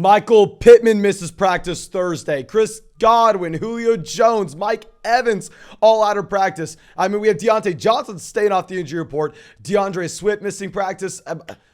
Michael Pittman misses practice Thursday. Chris Godwin, Julio Jones, Mike Evans, all out of practice. I mean, we have DeAndre Johnson staying off the injury report. DeAndre Swift missing practice.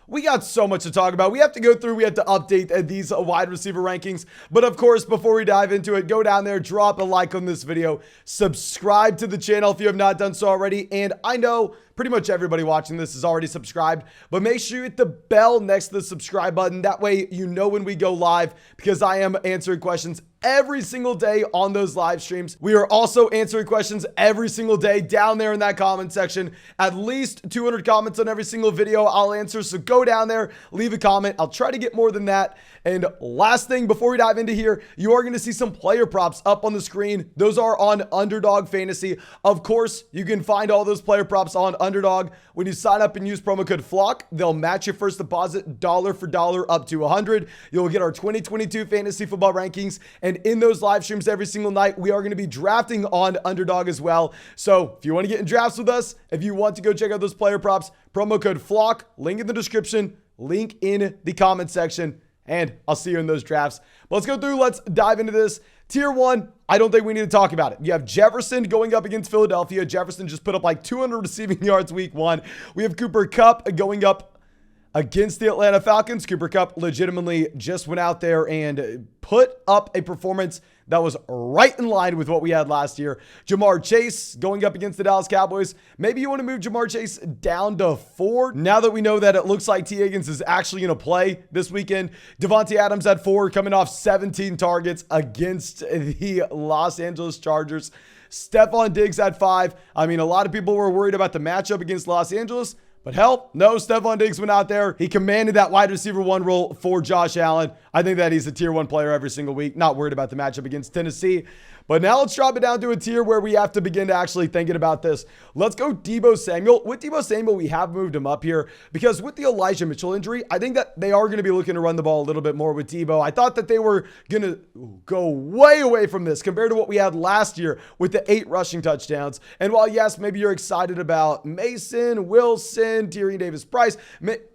We got so much to talk about. We have to go through. We have to update these wide receiver rankings. But of course, before we dive into it, go down there, drop a like on this video, subscribe to the channel if you have not done so already. And I know pretty much everybody watching this is already subscribed, but make sure you hit the bell next to the subscribe button. That way you know when we go live, because I am answering questions every single day on those live streams. We are also answering questions every single day down there in that comment section. At least 200 comments on every single video I'll answer. So go down there, leave a comment. I'll try to get more than that. And last thing before we dive into here, you are going to see some player props up on the screen. Those are on Underdog Fantasy. Of course, you can find all those player props on Underdog. When you sign up and use promo code FLOCK, they'll match your first deposit dollar for dollar up to 100. You'll get our 2022 fantasy football rankings. And in those live streams every single night, we are going to be drafting on Underdog as well. So if you want to get in drafts with us, if you want to go check out those player props, promo code FLOCK, link in the description, link in the comment section, and I'll see you in those drafts. But let's go through. Let's dive into this. Tier 1, I don't think we need to talk about it. You have Jefferson going up against Philadelphia. Jefferson just put up like 200 receiving yards week 1. We have Cooper Kupp going up against the Atlanta Falcons. Cooper Kupp legitimately just went out there and put up a performance that was right in line with what we had last year. Jamar Chase going up against the Dallas Cowboys. Maybe you want to move Jamar Chase down to 4 now that we know that it looks like T. Higgins is actually going to play this weekend. Devontae Adams at 4, coming off 17 targets against the Los Angeles Chargers. Stephon Diggs at 5. I mean, a lot of people were worried about the matchup against Los Angeles. But hell, no, Stephon Diggs went out there. He commanded that wide receiver 1 role for Josh Allen. I think that he's a tier 1 player every single week. Not worried about the matchup against Tennessee. But now let's drop it down to a tier where we have to begin to actually thinking about this. Let's go Deebo Samuel. With Deebo Samuel, we have moved him up here because with the Elijah Mitchell injury, I think that they are going to be looking to run the ball a little bit more with Deebo. I thought that they were going to go way away from this compared to what we had last year with the 8 rushing touchdowns. And while, yes, maybe you're excited about Mason, Wilson, Tyreek Davis, Price,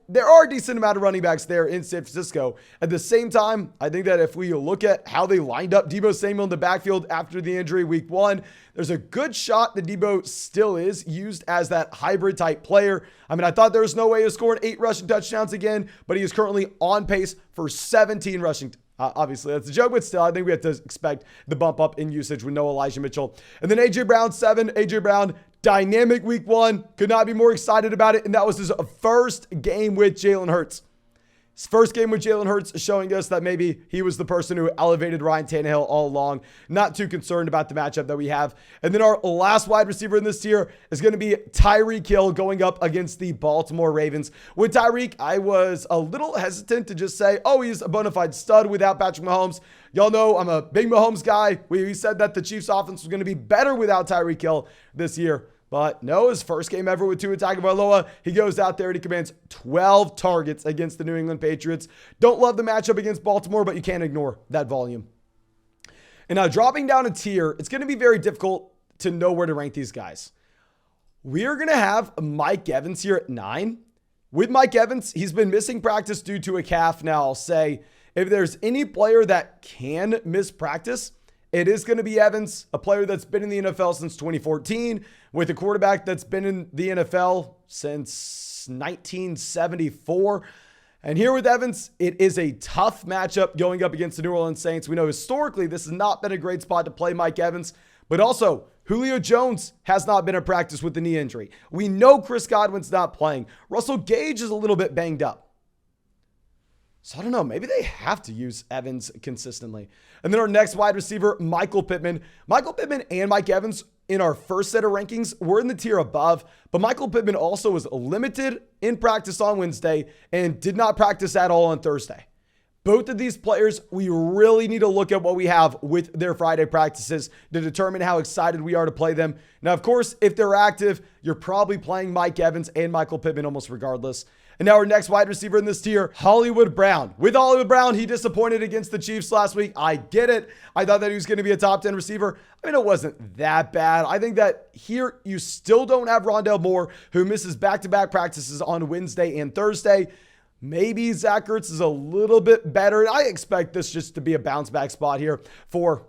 there are a decent amount of running backs there in San Francisco. At the same time, I think that if we look at how they lined up Deebo Samuel in the backfield after the injury week 1, there's a good shot that Deebo still is used as that hybrid type player. I mean, I thought there was no way he was scoring 8 rushing touchdowns again, but he is currently on pace for 17 rushing. Obviously, that's a joke, but still, I think we have to expect the bump up in usage with no Elijah Mitchell. And then A.J. Brown, 7. A.J. Brown, dynamic week 1. Could not be more excited about it. And that was his first game with Jalen Hurts. His first game with Jalen Hurts showing us that maybe he was the person who elevated Ryan Tannehill all along. Not too concerned about the matchup that we have. And then our last wide receiver in this tier is going to be Tyreek Hill going up against the Baltimore Ravens. With Tyreek, I was a little hesitant to just say, oh, he's a bona fide stud without Patrick Mahomes. Y'all know I'm a big Mahomes guy. We said that the Chiefs offense was going to be better without Tyreek Hill this year. But no, his first game ever with Tua Tagovailoa, he goes out there and he commands 12 targets against the New England Patriots. Don't love the matchup against Baltimore, but you can't ignore that volume. And now dropping down a tier, it's going to be very difficult to know where to rank these guys. We are going to have Mike Evans here at 9. With Mike Evans, he's been missing practice due to a calf. Now I'll say, if there's any player that can miss practice, it is going to be Evans, a player that's been in the NFL since 2014, with a quarterback that's been in the NFL since 1974. And here with Evans, it is a tough matchup going up against the New Orleans Saints. We know historically this has not been a great spot to play Mike Evans, but also Julio Jones has not been in practice with the knee injury. We know Chris Godwin's not playing. Russell Gage is a little bit banged up. So I don't know, maybe they have to use Evans consistently. And then our next wide receiver, Michael Pittman. Michael Pittman and Mike Evans in our first set of rankings were in the tier above, but Michael Pittman also was limited in practice on Wednesday and did not practice at all on Thursday. Both of these players, we really need to look at what we have with their Friday practices to determine how excited we are to play them. Now, of course, if they're active, you're probably playing Mike Evans and Michael Pittman almost regardless. And now our next wide receiver in this tier, Hollywood Brown. With Hollywood Brown, he disappointed against the Chiefs last week. I get it. I thought that he was going to be a top 10 receiver. I mean, it wasn't that bad. I think that here you still don't have Rondale Moore, who misses back-to-back practices on Wednesday and Thursday. Maybe Zach Ertz is a little bit better. I expect this just to be a bounce back spot here for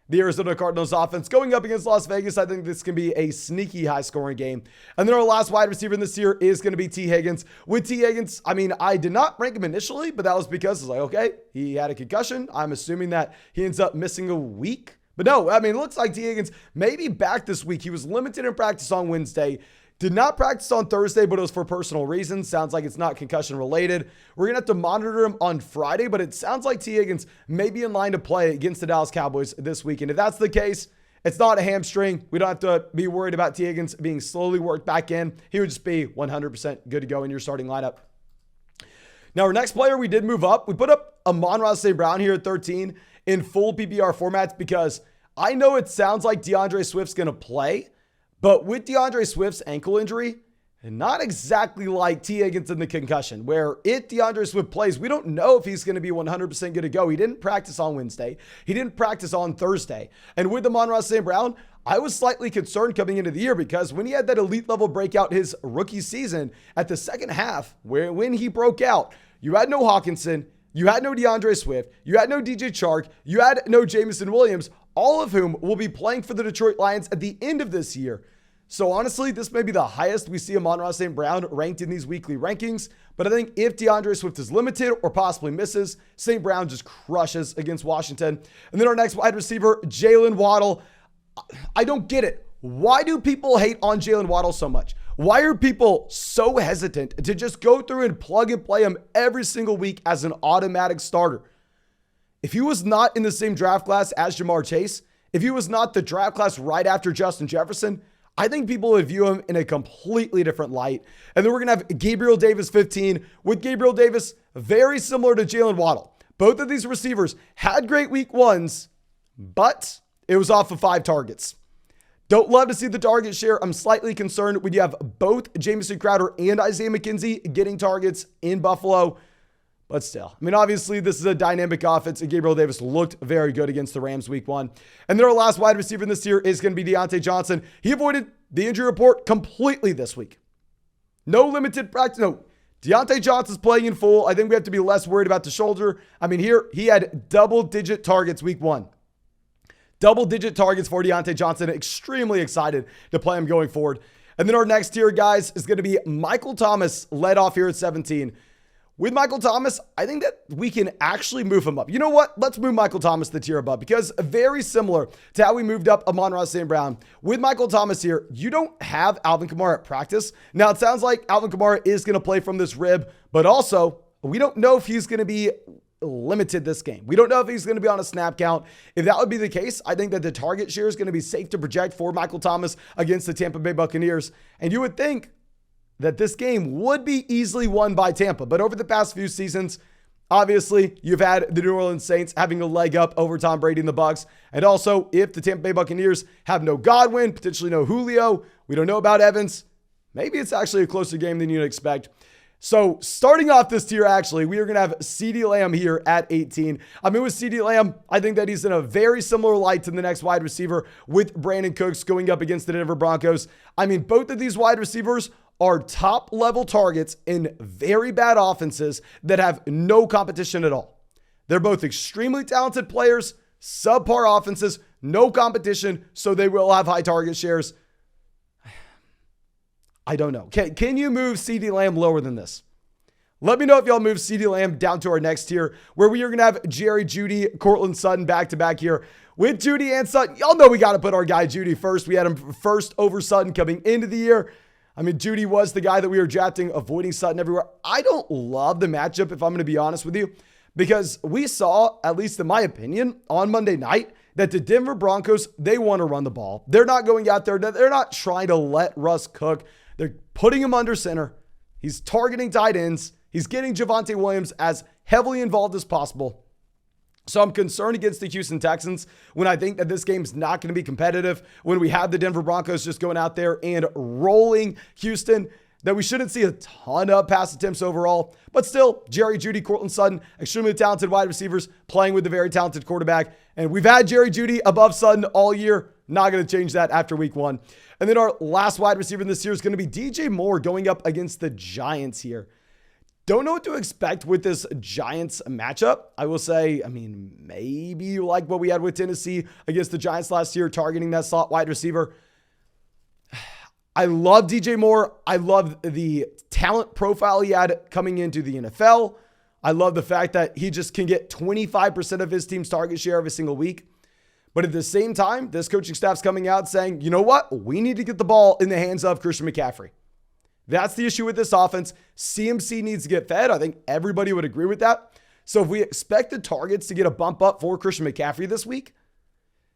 the Arizona Cardinals offense. Going up against Las Vegas, I think this can be a sneaky high-scoring game. And then our last wide receiver in this year is going to be T. Higgins. With T. Higgins, I mean, I did not rank him initially, but that was because it's like, okay, he had a concussion. I'm assuming that he ends up missing a week. But no, I mean, it looks like T. Higgins may be back this week. He was limited in practice on Wednesday. Did not practice on Thursday, but it was for personal reasons. Sounds like it's not concussion related. We're going to have to monitor him on Friday, but it sounds like T. Higgins may be in line to play against the Dallas Cowboys this week. And if that's the case, it's not a hamstring. We don't have to be worried about T. Higgins being slowly worked back in. He would just be 100% good to go in your starting lineup. Now, our next player, we did move up. We put up Amon-Ra St. Brown here at 13 in full PPR formats because I know it sounds like DeAndre Swift's going to play, but with DeAndre Swift's ankle injury, not exactly like T. Higgins in the concussion, where if DeAndre Swift plays, we don't know if he's going to be 100% good to go. He didn't practice on Wednesday. He didn't practice on Thursday. And with Amon-Ra St. Brown, I was slightly concerned coming into the year because when he had that elite level breakout his rookie season at the second half, when he broke out, you had no Hawkinson, you had no DeAndre Swift, you had no DJ Chark, you had no Jameson Williams, all of whom will be playing for the Detroit Lions at the end of this year. So honestly, this may be the highest we see Amon-Ra St. Brown ranked in these weekly rankings. But I think if DeAndre Swift is limited or possibly misses, St. Brown just crushes against Washington. And then our next wide receiver, Jalen Waddle. I don't get it. Why do people hate on Jalen Waddle so much? Why are people so hesitant to just go through and plug and play him every single week as an automatic starter? If he was not in the same draft class as Jamar Chase, if he was not the draft class right after Justin Jefferson, I think people would view him in a completely different light. And then we're going to have Gabriel Davis 15. With Gabriel Davis, very similar to Jalen Waddle. Both of these receivers had great week ones, but it was off of 5 targets. Don't love to see the target share. I'm slightly concerned when you have both Jamison Crowder and Isaiah McKenzie getting targets in Buffalo. But still, I mean, obviously, this is a dynamic offense, and Gabriel Davis looked very good against the Rams week 1. And then our last wide receiver in this year is going to be Deontay Johnson. He avoided the injury report completely this week. No limited practice. No, Deontay Johnson's playing in full. I think we have to be less worried about the shoulder. I mean, here, he had double-digit targets week 1. Double-digit targets for Deontay Johnson. Extremely excited to play him going forward. And then our next tier, guys, is going to be Michael Thomas, led off here at 17. With Michael Thomas, I think that we can actually move him up. You know what? Let's move Michael Thomas the tier above because very similar to how we moved up Amon-Ra St. Brown. With Michael Thomas here, you don't have Alvin Kamara at practice. Now, it sounds like Alvin Kamara is going to play from this rib, but also we don't know if he's going to be limited this game. We don't know if he's going to be on a snap count. If that would be the case, I think that the target share is going to be safe to project for Michael Thomas against the Tampa Bay Buccaneers. And you would think that this game would be easily won by Tampa. But over the past few seasons, obviously, you've had the New Orleans Saints having a leg up over Tom Brady and the Bucs. And also, if the Tampa Bay Buccaneers have no Godwin, potentially no Julio, we don't know about Evans, maybe it's actually a closer game than you'd expect. So starting off this tier, actually, we are going to have CeeDee Lamb here at 18. I mean, with CeeDee Lamb, I think that he's in a very similar light to the next wide receiver with Brandon Cooks going up against the Denver Broncos. I mean, both of these wide receivers are top-level targets in very bad offenses that have no competition at all. They're both extremely talented players, subpar offenses, no competition, so they will have high target shares. I don't know. Can you move CeeDee Lamb lower than this? Let me know if y'all move CeeDee Lamb down to our next tier, where we are going to have Jerry Jeudy, Cortland Sutton back-to-back here. With Jeudy and Sutton, y'all know we got to put our guy Jeudy first. We had him first over Sutton coming into the year. I mean, Jeudy was the guy that we were drafting, avoiding Sutton everywhere. I don't love the matchup, if I'm going to be honest with you, because we saw, at least in my opinion, on Monday night, that the Denver Broncos, they want to run the ball. They're not going out there. They're not trying to let Russ cook. They're putting him under center. He's targeting tight ends. He's getting Javonte Williams as heavily involved as possible. So I'm concerned against the Houston Texans when I think that this game's not going to be competitive, when we have the Denver Broncos just going out there and rolling Houston, that we shouldn't see a ton of pass attempts overall. But still, Jerry Jeudy, Cortland Sutton, extremely talented wide receivers playing with a very talented quarterback. And we've had Jerry Jeudy above Sutton all year. Not going to change that after week 1. And then our last wide receiver in this year is going to be DJ Moore going up against the Giants here. Don't know what to expect with this Giants matchup. I will say, maybe you like what we had with Tennessee against the Giants last year, targeting that slot wide receiver. I love DJ Moore. I love the talent profile he had coming into the NFL. I love the fact that he just can get 25% of his team's target share every single week. But at the same time, this coaching staff's coming out saying, you know what? We need to get the ball in the hands of Christian McCaffrey. That's the issue with this offense. CMC needs to get fed. I think everybody would agree with that. So if we expect the targets to get a bump up for Christian McCaffrey this week,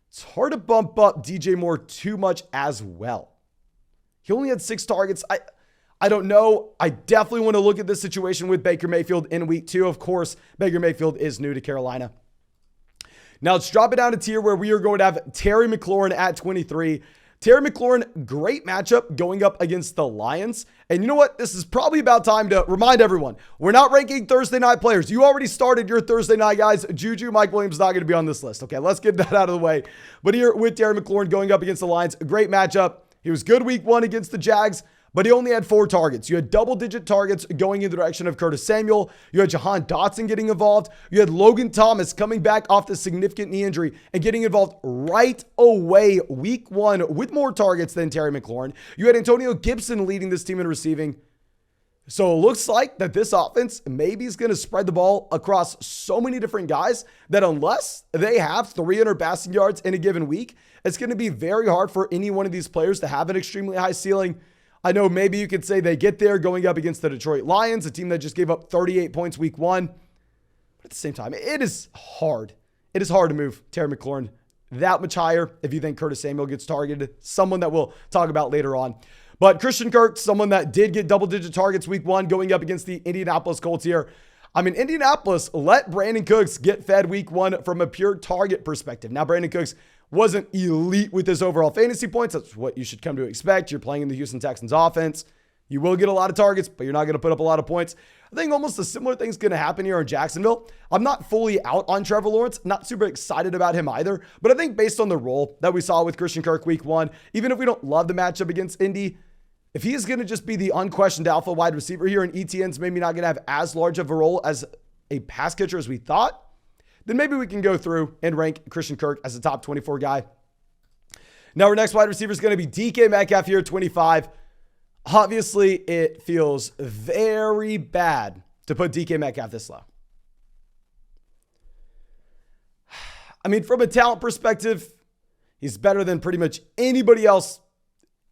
it's hard to bump up DJ Moore too much as well. He only had 6 targets. I don't know. I definitely want to look at this situation with Baker Mayfield in week 2. Of course, Baker Mayfield is new to Carolina. Now let's drop it down to tier where we are going to have Terry McLaurin at 23. Terry McLaurin, great matchup going up against the Lions. And you know what? This is probably about time to remind everyone, we're not ranking Thursday night players. You already started your Thursday night, guys. Juju, Mike Williams not going to be on this list. Okay, let's get that out of the way. But here with Terry McLaurin going up against the Lions, a great matchup. He was good week 1 against the Jags, but he only had 4 targets. You had double-digit targets going in the direction of Curtis Samuel. You had Jahan Dotson getting involved. You had Logan Thomas coming back off the significant knee injury and getting involved right away week 1 with more targets than Terry McLaurin. You had Antonio Gibson leading this team in receiving. So it looks like that this offense maybe is going to spread the ball across so many different guys that unless they have 300 passing yards in a given week, it's going to be very hard for any one of these players to have an extremely high ceiling. I know maybe you could say they get there going up against the Detroit Lions, a team that just gave up 38 points week 1. But at the same time, it is hard. It is hard to move Terry McLaurin that much higher if you think Curtis Samuel gets targeted, someone that we'll talk about later on. But Christian Kirk, someone that did get double-digit targets week 1 going up against the Indianapolis Colts here. Indianapolis let Brandon Cooks get fed week 1 from a pure target perspective. Now, Brandon Cooks wasn't elite with his overall fantasy points. That's what you should come to expect. You're playing in the Houston Texans offense. You will get a lot of targets, but you're not going to put up a lot of points. I think almost a similar thing's going to happen here in Jacksonville. I'm not fully out on Trevor Lawrence. Not super excited about him either. But I think based on the role that we saw with Christian Kirk week 1, even if we don't love the matchup against Indy, if he is going to just be the unquestioned alpha wide receiver here and ETN's maybe not going to have as large of a role as a pass catcher as we thought, then maybe we can go through and rank Christian Kirk as a top 24 guy. Now, our next wide receiver is going to be DK Metcalf here at 25. Obviously, it feels very bad to put DK Metcalf this low. From a talent perspective, he's better than pretty much anybody else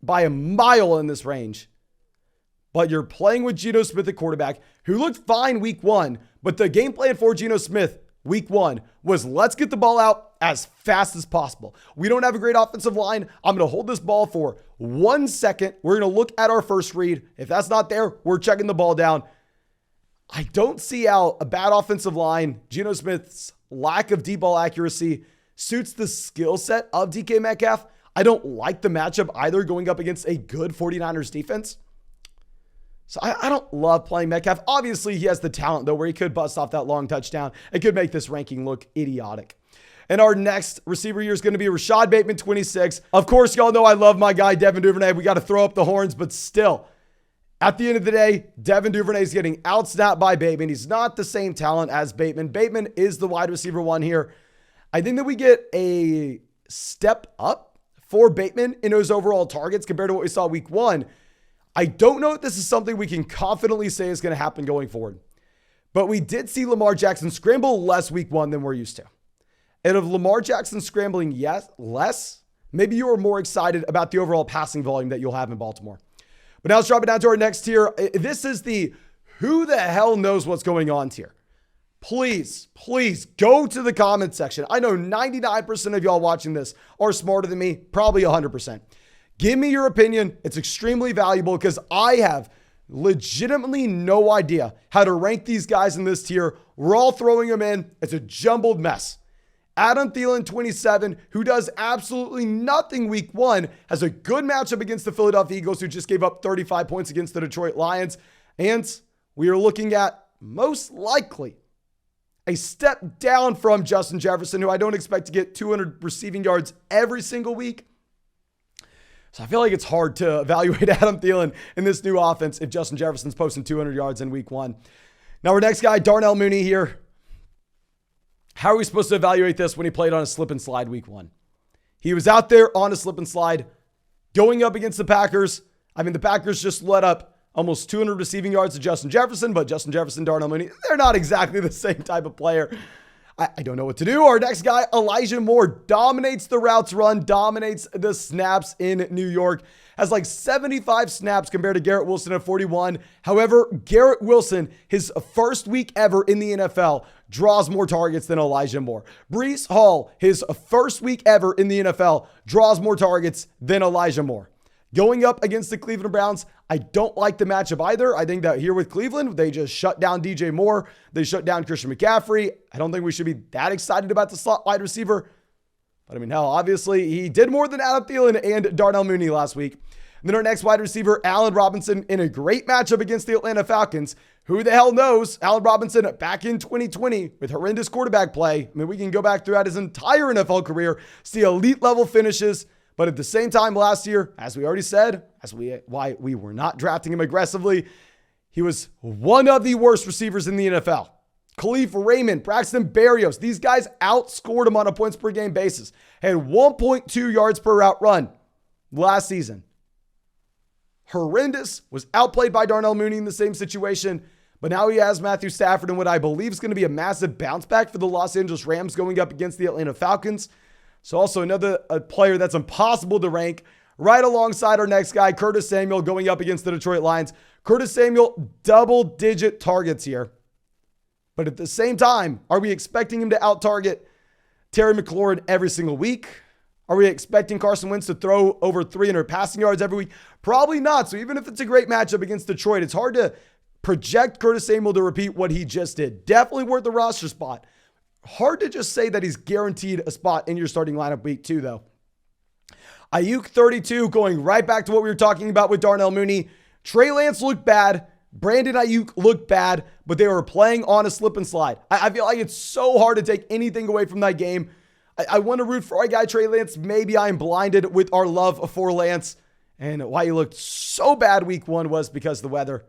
by a mile in this range. But you're playing with Geno Smith at quarterback, who looked fine week 1, but the game plan for Geno Smith week 1 was let's get the ball out as fast as possible. We don't have a great offensive line. I'm going to hold this ball for 1 second. We're going to look at our first read. If that's not there, we're checking the ball down. I don't see how a bad offensive line, Geno Smith's lack of deep ball accuracy, suits the skill set of DK Metcalf. I don't like the matchup either going up against a good 49ers defense. So I don't love playing Metcalf. Obviously, he has the talent, though, where he could bust off that long touchdown. It could make this ranking look idiotic. And our next receiver here is going to be Rashod Bateman, 26. Of course, y'all know I love my guy, Devin Duvernay. We got to throw up the horns, but still, at the end of the day, Devin Duvernay is getting outsnapped by Bateman. He's not the same talent as Bateman. Bateman is the wide receiver 1 here. I think that we get a step up for Bateman in his overall targets compared to what we saw week 1. I don't know if this is something we can confidently say is going to happen going forward, but we did see Lamar Jackson scramble less week 1 than we're used to. And if Lamar Jackson scrambling less, maybe you are more excited about the overall passing volume that you'll have in Baltimore. But now let's drop it down to our next tier. This is the who the hell knows what's going on tier. Please go to the comment section. I know 99% of y'all watching this are smarter than me, probably 100%. Give me your opinion. It's extremely valuable because I have legitimately no idea how to rank these guys in this tier. We're all throwing them in. It's a jumbled mess. Adam Thielen, 27, who does absolutely nothing week 1, has a good matchup against the Philadelphia Eagles, who just gave up 35 points against the Detroit Lions. And we are looking at most likely a step down from Justin Jefferson, who I don't expect to get 200 receiving yards every single week. So I feel like it's hard to evaluate Adam Thielen in this new offense if Justin Jefferson's posting 200 yards in week 1. Now, our next guy, Darnell Mooney here. How are we supposed to evaluate this when he played on a slip and slide week 1? He was out there on a slip and slide going up against the Packers. I mean, the Packers just let up almost 200 receiving yards to Justin Jefferson, but Justin Jefferson, Darnell Mooney, they're not exactly the same type of player. I don't know what to do. Our next guy, Elijah Moore, dominates the routes run, dominates the snaps in New York. Has like 75 snaps compared to Garrett Wilson at 41. However, Garrett Wilson, his first week ever in the NFL, draws more targets than Elijah Moore. Breece Hall, his first week ever in the NFL, draws more targets than Elijah Moore. Going up against the Cleveland Browns, I don't like the matchup either. I think that here with Cleveland, they just shut down DJ Moore. They shut down Christian McCaffrey. I don't think we should be that excited about the slot wide receiver. But I mean, hell, obviously he did more than Adam Thielen and Darnell Mooney last week. And then our next wide receiver, Allen Robinson, in a great matchup against the Atlanta Falcons. Who the hell knows? Allen Robinson back in 2020 with horrendous quarterback play. I mean, we can go back throughout his entire NFL career, see elite level finishes. But at the same time last year, as we already said, why we were not drafting him aggressively, he was one of the worst receivers in the NFL. Khalif Raymond, Braxton Berrios, these guys outscored him on a points per game basis. Had 1.2 yards per route run last season. Horrendous, was outplayed by Darnell Mooney in the same situation. But now he has Matthew Stafford in what I believe is going to be a massive bounce back for the Los Angeles Rams going up against the Atlanta Falcons. So also another player that's impossible to rank right alongside our next guy, Curtis Samuel, going up against the Detroit Lions. Curtis Samuel, double-digit targets here. But at the same time, are we expecting him to out-target Terry McLaurin every single week? Are we expecting Carson Wentz to throw over 300 passing yards every week? Probably not. So even if it's a great matchup against Detroit, it's hard to project Curtis Samuel to repeat what he just did. Definitely worth the roster spot. Hard to just say that he's guaranteed a spot in your starting lineup week 2, though. Ayuk 32, going right back to what we were talking about with Darnell Mooney. Trey Lance looked bad. Brandon Ayuk looked bad, but they were playing on a slip and slide. I feel like it's so hard to take anything away from that game. I want to root for our guy, Trey Lance. Maybe I'm blinded with our love for Lance. And why he looked so bad week 1 was because of the weather.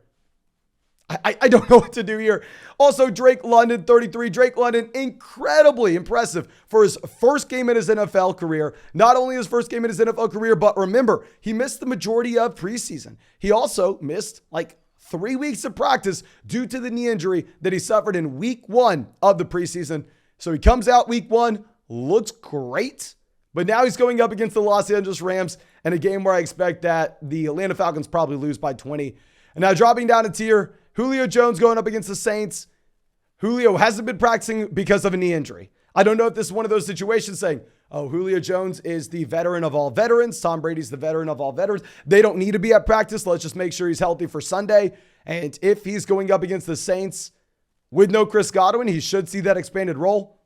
I don't know what to do here. Also, Drake London, 33. Drake London, incredibly impressive for his first game in his NFL career. Not only his first game in his NFL career, but remember, he missed the majority of preseason. He also missed like 3 weeks of practice due to the knee injury that he suffered in week 1 of the preseason. So he comes out week 1, looks great, but now he's going up against the Los Angeles Rams in a game where I expect that the Atlanta Falcons probably lose by 20. And now dropping down a tier, Julio Jones going up against the Saints. Julio hasn't been practicing because of a knee injury. I don't know if this is one of those situations saying, oh, Julio Jones is the veteran of all veterans. Tom Brady's the veteran of all veterans. They don't need to be at practice. Let's just make sure he's healthy for Sunday. And if he's going up against the Saints with no Chris Godwin, he should see that expanded role.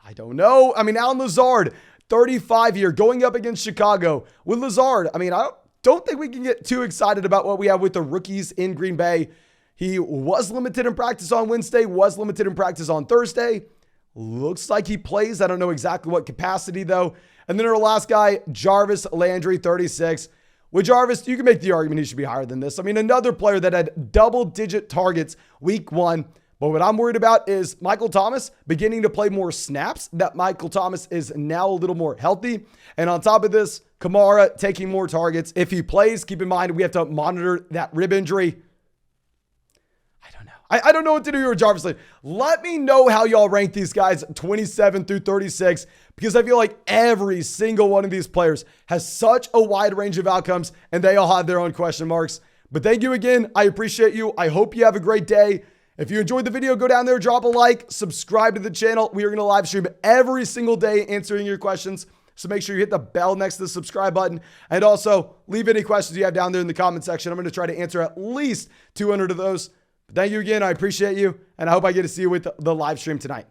I don't know. I mean, Alan Lazard, 35 here, going up against Chicago. With Lazard, I mean, I don't think we can get too excited about what we have with the rookies in Green Bay. He was limited in practice on Wednesday, was limited in practice on Thursday. Looks like he plays. I don't know exactly what capacity, though. And then our last guy, Jarvis Landry, 36. With Jarvis, you can make the argument he should be higher than this. I mean, another player that had double-digit targets week 1. But what I'm worried about is Michael Thomas beginning to play more snaps, that Michael Thomas is now a little more healthy. And on top of this, Kamara taking more targets. If he plays, keep in mind, we have to monitor that rib injury. I don't know what to do here with Jarvis Landry. Let me know how y'all rank these guys 27 through 36, because I feel like every single one of these players has such a wide range of outcomes and they all have their own question marks. But thank you again. I appreciate you. I hope you have a great day. If you enjoyed the video, go down there, drop a like, subscribe to the channel. We are going to live stream every single day answering your questions. So make sure you hit the bell next to the subscribe button. And also leave any questions you have down there in the comment section. I'm going to try to answer at least 200 of those. Thank you again. I appreciate you. And I hope I get to see you with the live stream tonight.